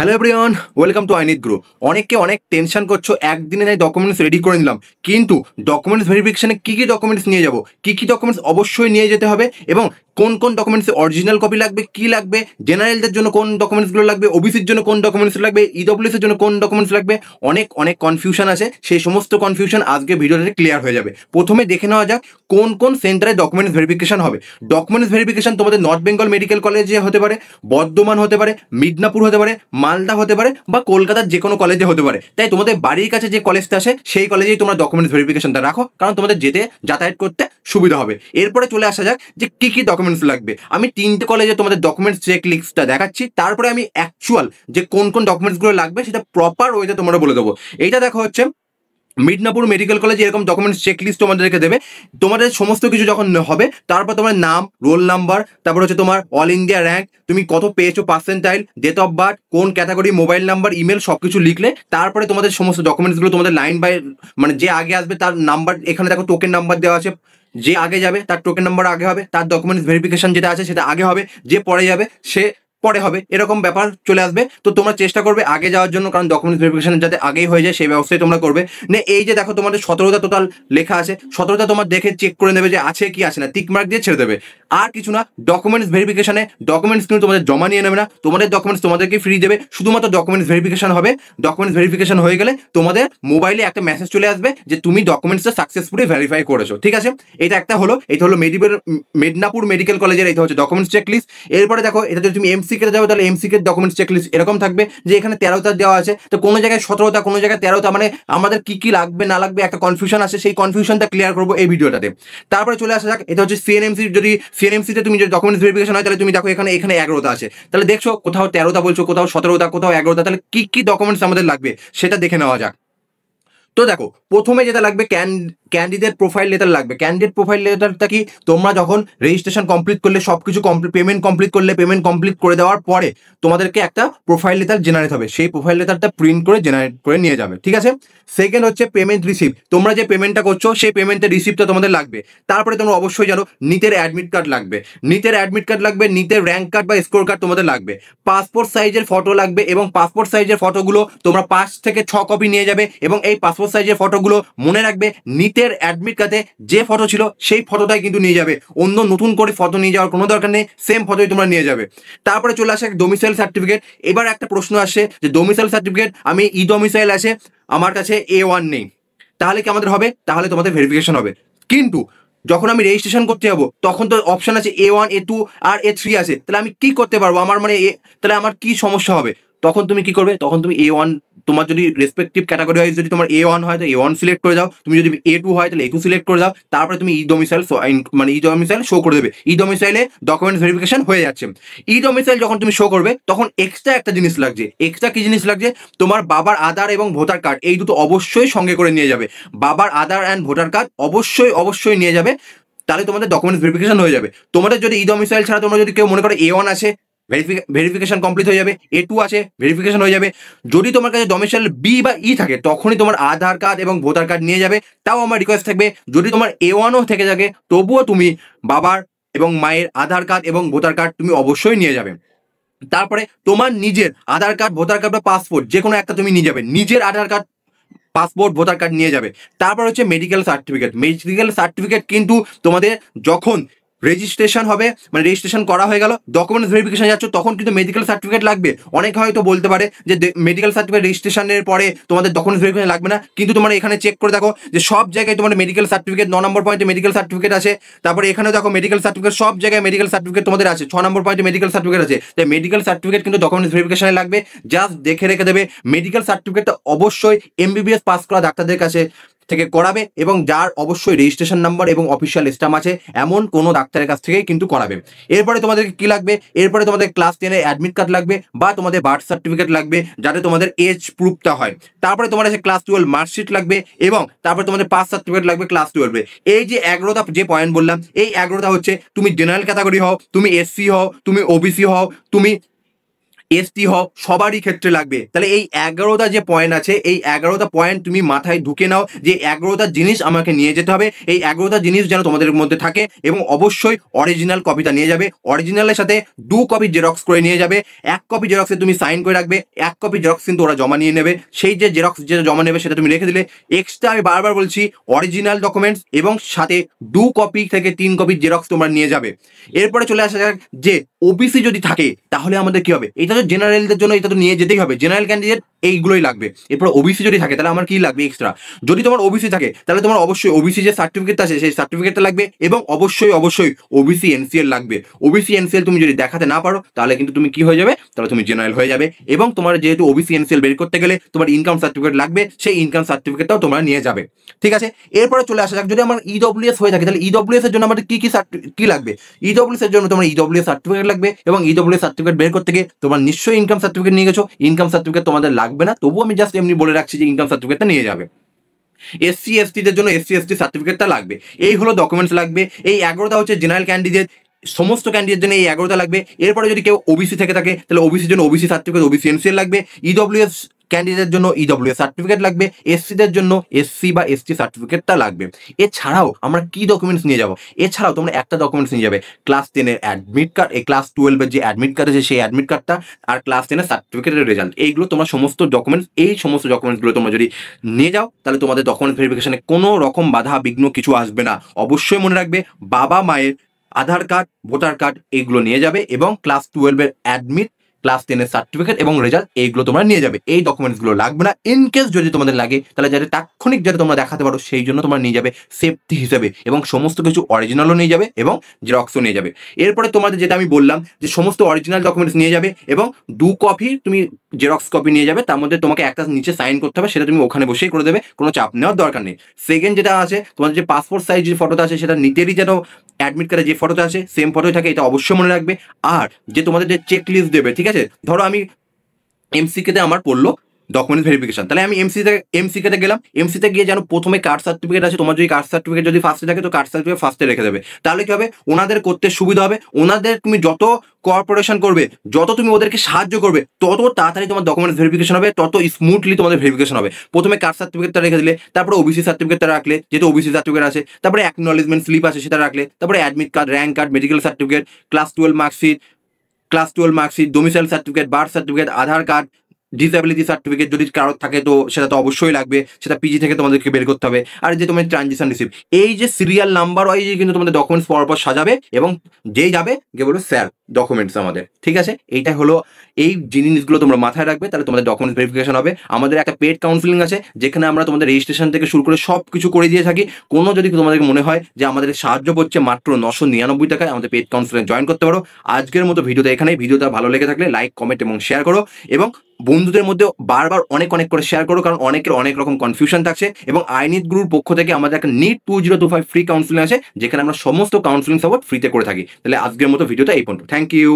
Hello everyone, welcome to আইনিট grow. অনেককে অনেক টেনশন করছো, একদিনে নাই ডকুমেন্টস রেডি করে নিলাম, কিন্তু ডকুমেন্টস ভেরিফিকেশনে কী কী ডকুমেন্টস নিয়ে যাব, কী কী ডকুমেন্টস অবশ্যই নিয়ে যেতে হবে, এবং কোন কোন ডকুমেন্টসের অরিজিনাল কপি লাগবে, কী লাগবে, জেনারেলদের জন্য কোন ডকুমেন্টসগুলো লাগবে, ওবিসির জন্য কোন ডকুমেন্টস লাগবে, ইডব্লিউএস এর জন্য কোন ডকুমেন্টস লাগবে। অনেক অনেক কনফিউশন আছে, সেই সমস্ত কনফিউশন আজকে ভিডিওতে ক্লিয়ার হয়ে যাবে। প্রথমে দেখে নেওয়া যাক কোন কোন সেন্টারে ডকুমেন্টস ভেরিফিকেশন হবে। ডকুমেন্টস ভেরিফিকেশন তোমাদের নর্থ বেঙ্গল মেডিকেল কলেজে হতে পারে, বর্ধমান হতে পারে, মিদনাপুর হতে পারে, মালদা হতে পারে, বা কলকাতার যে কোনো কলেজে হতে পারে। তাই তোমাদের বাড়ির কাছে যে কলেজটা আসে সেই কলেজেই তোমরা ডকুমেন্টস ভেরিফিকেশনটা রাখো, কারণ তোমাদের যেতে যাতায়াত করতে সুবিধা হবে। এরপরে চলে আসা যাক যে কী কী ডকুমেন্টস লাগবে। আমি তিনটে কলেজে তোমাদের ডকুমেন্টস চেক লিস্টটা দেখাচ্ছি, তারপরে আমি অ্যাকচুয়াল যে কোন কোন ডকুমেন্টসগুলো লাগবে সেটা প্রপার ওয়েতে তোমরা বলে দেবো। এইটা দেখো হচ্ছে মিদনাপুর মেডিকেল কলেজে এরকম ডকুমেন্টস চেকলিস্ট তোমাদেরকে দেবে। তোমাদের সমস্ত কিছু যখন হবে, তারপর তোমার নাম, রোল নাম্বার, তারপর হচ্ছে তোমার অল ইন্ডিয়া র্যাঙ্ক, তুমি কত পেয়েছো পার্সেন্টাইল, ডেট অফ বার্থ, কোন ক্যাটাগরি, মোবাইল নাম্বার, ইমেল, সব কিছু লিখলে তারপরে তোমাদের সমস্ত ডকুমেন্টসগুলো তোমাদের লাইন বাই মানে যে আগে আসবে তার নাম্বার, এখানে দেখো টোকেন নাম্বার দেওয়া আছে, যে আগে যাবে তার টোকেন নাম্বার আগে হবে, তার ডকুমেন্টস ভেরিফিকেশন যেটা আছে সেটা আগে হবে, যে পরে যাবে সে পরে হবে, এরকম ব্যাপার চলে আসবে। তো তোমরা চেষ্টা করবে আগে যাওয়ার জন্য, কারণ ডকুমেন্টস ভেরিফিকেশন যাতে আগেই হয়ে যায় সেই ব্যবস্থাই তোমরা করবে। না এই যে দেখো তোমাদের 17টা টোটাল লেখা আছে, 17টা তোমার দেখে চেক করে নেবে যে আছে কি আছে না, টিক মার্ক দিয়ে ছেড়ে দেবে। আর কিছু না, ডকুমেন্টস ভেরিফিকেশনে ডকুমেন্টস কিন্তু তোমাদের জমা নিয়ে নেবে না, তোমাদের ডকুমেন্টস তোমাদেরকে ফ্রি দেবে, শুধুমাত্র ডকুমেন্টস ভেরিফিকেশন হবে। ডকুমেন্টস ভেরিফিকেশন হয়ে গেলে তোমাদের মোবাইলে একটা মেসেজ চলে আসবে যে তুমি ডকুমেন্টসটা সাকসেসফুলি ভেরিফাই করেছো, ঠিক আছে। এটা একটা হলো, এটা হলো মেদিনীপুর মেডিকেল কলেজের, এটা হচ্ছে ডকুমেন্টস চেকলিস্ট। এরপরে দেখো, এটা যদি তুমি এমসিকে যাও তাহলে এমসিকে ডকুমেন্টস চেকলিস্ট এরকম থাকবে যে এখানে 13টা দেওয়া আছে, তো কোনো জায়গায় 17টা, কোনো জায়গায় 13টা, মানে আমাদের কি কি লাগবে না লাগবে একটা কনফিউশন আছে, সেই কনফিউশনটা ক্লিয়ার করবো এই ভিডিওটাতে। তারপরে চলে আসা যাক, এটা হচ্ছে সিএনএমসি। যদি সিএনএমসিতে তুমি যদি ডকুমেন্টস ভেরিফিকেশন হয় তাহলে তুমি দেখো এখানে এখানে 11টা আছে, তাহলে দেখছো কোথাও 13টা বলছো, কোথাও 17টা, কোথাও 11টা, তাহলে কি কি ডকুমেন্টস আমাদের লাগবে সেটা দেখে নেওয়া যাক। তো দেখো, প্রথমে যেটা লাগবে ক্যান্ডিডেট প্রোফাইল লেটার লাগবে। ক্যান্ডিডেট প্রোফাইল লেটারটা কি, তোমরা যখন রেজিস্ট্রেশন কমপ্লিট করলে, সবকিছু পেমেন্ট কমপ্লিট করলে, পেমেন্ট কমপ্লিট করে দেওয়ার পরে তোমাদেরকে একটা প্রোফাইল লেটার জেনারেট হবে, সেই প্রোফাইল লেটারটা প্রিন্ট করে জেনারেট করে নিয়ে যাবে, ঠিক আছে। সেকেন্ড হচ্ছে পেমেন্ট রিসিপ্ট। তোমরা যে পেমেন্টটা করছো সেই পেমেন্টের রিসিপ্টটা তোমাদের লাগবে। তারপরে তোমরা অবশ্যই জানো নিটের অ্যাডমিট কার্ড লাগবে, নিটের অ্যাডমিট কার্ড লাগবে, নিটের র্যাঙ্ক কার্ড বা স্কোর কার্ড তোমাদের লাগবে, পাসপোর্ট সাইজের ফটো লাগবে, এবং পাসপোর্ট সাইজের ফটোগুলো তোমরা 5 থেকে 6 কপি নিয়ে যাবে। এবং এই পাসপোর্ট সাইজের ফটোগুলো মনে রাখবে নিটের অ্যাডমিট কার্ডে যে ফটো ছিল সেই ফটোটাই কিন্তু নিয়ে যাবে, অন্য নতুন করে ফটো নিয়ে যাওয়ার কোনো দরকার নেই, সেম ফটোই তোমরা নিয়ে যাবে। তারপরে চলে আসে ডোমিসাইল সার্টিফিকেট। এবার একটা প্রশ্ন আসে যে ডোমিসাইল সার্টিফিকেট, আমি ই ডোমিসাইল আছে আমার কাছে, A1 নেই, তাহলে কি আমাদের হবে? তাহলে তোমাদের ভেরিফিকেশন হবে। কিন্তু যখন আমি রেজিস্ট্রেশন করতে যাবো তখন তো অপশন আছে A1, A2 আর A3 আছে, তাহলে আমি কি করতে পারবো? আমার মানে তাহলে আমার কি সমস্যা হবে? তখন তুমি কি করবে? তখন তুমি A1, তোমার যদি রেসপেক্টিভ ক্যাটাগরি ওয়াইজ যদি তোমার A1 হয় তো A1 সিলেক্ট করে দাও, তুমি যদি A2 হয় তাহলে A2 সিলেক্ট করে দাও, তারপরে তুমি ই ডোমিসাইল মানে ই ডোমিসাইল শো করে দেবে। ই ডোমিসাইলে ডকুমেন্টস ভেরিফিকেশন হয়ে যাচ্ছে। ই ডোমিসাইল যখন তুমি শো করবে তখন এক্সট্রা একটা জিনিস লাগছে। এক্সট্রা কি জিনিস লাগছে? তোমার বাবার আধার এবং ভোটার কার্ড, এই দুটো অবশ্যই সঙ্গে করে নিয়ে যাবে। বাবার আধার অ্যান্ড ভোটার কার্ড অবশ্যই অবশ্যই নিয়ে যাবে, তাহলে তোমাদের ডকুমেন্টস ভেরিফিকেশন হয়ে যাবে। তোমাদের যদি ই ডোমিসাইল ছাড়া তোমরা যদি কেউ মনে করো A1 আছে, ভেরিফিকেশন কমপ্লিট হয়ে যাবে, A2 আছে, ভেরিফিকেশন হয়ে যাবে। যদি তোমার কাছে ডোমিসাইল বি বা ই থাকে তখনই তোমার আধার কার্ড এবং ভোটার কার্ড নিয়ে যাবে। তাও আমার রিকোয়েস্ট থাকবে, যদি তোমার A1ও থেকে থাকে তবুও তুমি বাবার এবং মায়ের আধার কার্ড এবং ভোটার কার্ড তুমি অবশ্যই নিয়ে যাবে। তারপরে তোমার নিজের আধার কার্ড, ভোটার কার্ড বা পাসপোর্ট যে কোনো একটা তুমি নিয়ে যাবে, নিজের আধার কার্ড, পাসপোর্ট, ভোটার কার্ড নিয়ে যাবে। তারপর হচ্ছে মেডিকেল সার্টিফিকেট। মেডিকেল সার্টিফিকেট কিন্তু তোমাদের যখন রেজিস্ট্রেশন হবে, মানে রেজিস্ট্রেশন করা হয়ে গেল, ডকুমেন্টস ভেরিফিকেশন যাচ্ছ, তখন কিন্তু মেডিকেল সার্টিফিকেট লাগবে। অনেকে হয়তো বলতে পারে যে মেডিকেল সার্টিফিকেট রেজিস্ট্রেশনের পরে তোমাদের ডকুমেন্টস ভেরিফিকেশন লাগবে না, কিন্তু তোমরা এখানে চেক করে দেখো যে সব জায়গায় তোমার মেডিকেল সার্টিফিকেট 9 নম্বর পয়েন্টে মেডিকেল সার্টিফিকেট আছে। তারপরে এখানে দেখো মেডিকেল সার্টিফিকেট, সব জায়গায় মেডিকেল সার্টিফিকেট তোমাদের আছে, 6 নম্বর পয়েন্টে মেডিকেল সার্টিফিকেট আছে। তাই মেডিকেল সার্টিফিকেট কিন্তু ডকুমেন্টস ভেরিফিকেশনে লাগবে, জাস্ট দেখে রেখে দেবে। মেডিকেল সার্টিফিকেটটা অবশ্যই MBBS পাস করা ডাক্তারদের কাছে থেকে করাবে, এবং যার অবশ্যই রেজিস্ট্রেশন নাম্বার এবং অফিসিয়াল স্ট্যাম্প আছে এমন কোনো ডাক্তারের কাছ থেকেই কিন্তু করাবে। এরপরে তোমাদেরকে কি লাগবে? এরপরে তোমাদের ক্লাস 10-এর অ্যাডমিট কার্ড লাগবে, বা তোমাদের বার্থ সার্টিফিকেট লাগবে যাতে তোমাদের এজ প্রুফটা হয়। তারপরে তোমার আছে ক্লাস 12 মার্কশিট লাগবে, এবং তারপরে তোমাদের পাস সার্টিফিকেট লাগবে ক্লাস 12-এ। এই যে 11টা যে পয়েন্ট বললাম, এই 11টা হচ্ছে তুমি জেনারেল ক্যাটাগরি হও, তুমি SC হও, তুমি OBC হও, তুমি এসটি হোক সবারই ক্ষেত্রে লাগবে। তাহলে এই 11টা যে পয়েন্ট আছে, এই 11টা পয়েন্ট তুমি মাথায় ঢুকে নাও যে 11টা জিনিস আমাকে নিয়ে যেতে হবে। এই 11টা জিনিস যেন তোমাদের মধ্যে থাকে এবং অবশ্যই অরিজিনাল কপিটা নিয়ে যাবে। অরিজিনালের সাথে 2 কপি জেরক্স করে নিয়ে যাবে। 1 কপি জেরক্সে তুমি সাইন করে রাখবে, 1 কপি জেরক্স কিন্তু ওরা জমা নিয়ে নেবে। সেই যে জেরক্স যেটা জমা নেবে সেটা তুমি রেখে দিলে। এক্সট্রা আমি বারবার বলছি অরিজিনাল ডকুমেন্টস এবং সাথে 2 কপি থেকে 3 কপি জেরক্স তোমরা নিয়ে যাবে। এরপরে চলে আসা যাক যে ওবিসি যদি থাকে তাহলে আমাদের কি হবে। এটা তো জেনারেলদের জন্য এটা তো নিয়ে যেতেই হবে, জেনারেল ক্যান্ডিডেট এইগুলোই লাগবে। এরপর ওবিসি যদি থাকে তাহলে আমার কি লাগবে এক্সট্রা। যদি তোমার ওবিসি থাকে তাহলে তোমার অবশ্যই ওবিসি যে সার্টিফিকেটটা আছে সেই সার্টিফিকেটটা লাগবে এবং অবশ্যই ওবিসি এনসিএল লাগবে। ওবিসি এনসিএল তুমি যদি দেখাতে না পারো তাহলে কিন্তু তুমি কি হয়ে যাবে, তাহলে তুমি জেনারেল হয়ে যাবে। এবং তোমার যেহেতু ওবিসি এনসিএল বের করতে গেলে তোমার ইনকাম সার্টিফিকেট লাগবে, সেই ইনকাম সার্টিফিকেটটাও তোমরা নিয়ে যাবে। ঠিক আছে, এরপরে চলে আসা যাক যদি আমার ইডব্লিউএস হয়ে থাকে তাহলে ইডব্লিউএস এর জন্য আমাদের কি লাগবে। ইডব্লিউএস এর জন্য তোমার ইডব্লিউএস সার্টিফিকেট লাগবে এবং ইডব্লিউএস সার্টিফিকেট বের করতে গিয়ে তোমার নিশ্চয়ই ইনকাম সার্টিফিকেট নিয়ে গেছো। ইনকাম সার্টিফিকেট তোমাদের লাগবে না, তবুও আমি জাস্ট এমনি বলে রাখছি যে ইনকাম সার্টিফিকেটটা নিয়ে যাবে। এসসি এসটিদের জন্য এসসি এসটি সার্টিফিকেটটা লাগবে। এই হলো ডকুমেন্টস লাগবে। এই 11টা হচ্ছে জেনারেল ক্যান্ডিডেট, সমস্ত ক্যান্ডিডেটের জন্য এই 11টা লাগবে। এরপরে যদি কেউ ওবিসি থেকে থাকে তাহলে ওবিসির জন্য ওবিসি সার্টিফিকেট, ওবিসি এনসিএল লাগবে। ইডব্লিউএস ক্যান্ডিডেটের জন্য ইডব্লিউএস সার্টিফিকেট লাগবে। এসসিদের জন্য এসসি বা এসটি সার্টিফিকেটটা লাগবে। এছাড়াও আমরা কি ডকুমেন্টস নিয়ে যাব, এছাড়াও তোমরা একটা ডকুমেন্টস নিয়ে যাবে, ক্লাস 10-এর অ্যাডমিট কার্ড, এই ক্লাস 12-এর যে অ্যাডমিট কার্ড আছে সেই অ্যাডমিট কার্ডটা, আর ক্লাস 10-এর সার্টিফিকেটের রেজাল্ট। এইগুলো তোমার সমস্ত ডকুমেন্টস, এই সমস্ত ডকুমেন্টসগুলো তোমরা যদি নিয়ে যাও তাহলে তোমাদের ডকুমেন্ট ভেরিফিকেশনে কোনো রকম বাধা বিঘ্ন কিছু আসবে না। অবশ্যই মনে রাখবে বাবা মায়ের আধার কার্ড, ভোটার কার্ড এইগুলো নিয়ে যাবে এবং ক্লাস 12-এর অ্যাডমিট, ক্লাস 10-এর সার্টিফিকেট এবং রেজাল্ট এইগুলো তোমরা নিয়ে যাবে। এই ডকুমেন্টসগুলো লাগবে না। ইন কেস যদি তোমাদের লাগে তাহলে যাতে তাৎক্ষণিক যাতে তোমরা দেখাতে পারো সেই জন্য তোমরা নিয়ে যাবে সেফটি হিসেবে, এবং সমস্ত কিছু অরিজিনালও নিয়ে যাবে এবং জেরক্সও নিয়ে যাবে। এরপরে তোমাদের যেটা আমি বললাম যে সমস্ত অরিজিনাল ডকুমেন্টস নিয়ে যাবে এবং 2 কপি তুমি জেরক্স কপি নিয়ে যাবে, তার মধ্যে তোমাকে একটা নিচে সাইন করতে হবে, সেটা তুমি ওখানে বসেই করে দেবে, কোনো চাপ নেওয়ার দরকার নেই। সেকেন্ড যেটা আছে তোমাদের যে পাসপোর্ট সাইজ যে ফটোটা আছে সেটা নিতেরই যেন অ্যাডমিট কার্ডে যে ফটোটা আছে সেম ফটোই থাকে, এটা অবশ্যই মনে রাখবে। আর যে তোমাদের যে চেক লিস্ট দেবে, ঠিক আছে, ধরো আমি এমসিকেতে আমার পড়লো ডকুমেন্ট ভেরিফিকেশন, তাহলে আমি এমসিকেতে গেলাম। এমসিতে গিয়ে যেন প্রথমে কাস্ট সার্টিফিকেট আছে, তোমার যদি কাস্ট সার্টিফিকেট যদি ফার্স্টে থাকে তো কাস্ট সার্টিফিকেট ফার্স্টে রেখে দেবে। তাহলে কি হবে, ওনাদের করতে সুবিধা হবে। ওনাদের তুমি যত কোঅপারেশন করবে, যত তুমি ওদেরকে সাহায্য করবে, তত তাড়াতাড়ি তোমার ডকুমেন্ট ভেরিফিকেশন হবে, তত স্মুথলি তোমাদের ভেরিফিকেশন হবে। প্রথমে কাস্ট সার্টিফিকেটটা রেখে দিলে, তারপরে ওবিসি সার্টিফিকেটটা রাখলে, যেহেতু ওবিসি সার্টিফিকেট আছে, তারপরে অ্যাকনোলেজমেন্ট স্লিপ আছে সেটা রাখলে, তারপরে admit card, rank card, medical certificate, class 12 marksheet, domicile certificate, birth certificate, Aadhaar card, disability certificate যদি কারোর থাকে তো সেটা তো অবশ্যই লাগবে, সেটা পিজি থেকে তোমাদেরকে বের করতে হবে। আর যে তোমার ট্রানজিশন রিসিপ্ট, এই যে সিরিয়াল নাম্বার ওয়াইজ কিন্তু তোমাদের ডকুমেন্টস পরপর সাজাবে এবং যেই যাবে গিয়ে বলবে স্যার ডকুমেন্টস আমাদের, ঠিক আছে। এইটা হলো, এই জিনিসগুলো তোমরা মাথায় রাখবে, তাহলে তোমাদের ডকুমেন্টস ভেরিফিকেশন হবে। আমাদের একটা পেড কাউন্সিলিং আছে যেখানে আমরা তোমাদের রেজিস্ট্রেশন থেকে শুরু করে সব কিছু করে দিয়ে থাকি। কোনো যদি তোমাদের মনে হয় যে আমাদের সাহায্য করছে মাত্র 999 টাকায়, আমাদের পেড কাউন্সিলিং জয়েন করতে পারো। আজকের মতো ভিডিওটা এখানেই। ভিডিওটা ভালো লেগে থাকলে লাইক, কমেন্ট এবং শেয়ার করো, এবং বন্ধুদের মধ্যে বারবার অনেক করে শেয়ার করো, কারণ অনেকের অনেক রকম কনফিউশন থাকছে। এবং আইনিট গ্রুপ পক্ষ থেকে আমাদের একটা নিট 2025 ফ্রি কাউন্সিলিং আছে, যেখানে আমরা সমস্ত কাউন্সিলিং সাপোর্ট ফ্রিতে করে থাকি। তাহলে আজকের মতো ভিডিওটা এই পর্যন্ত। Thank you.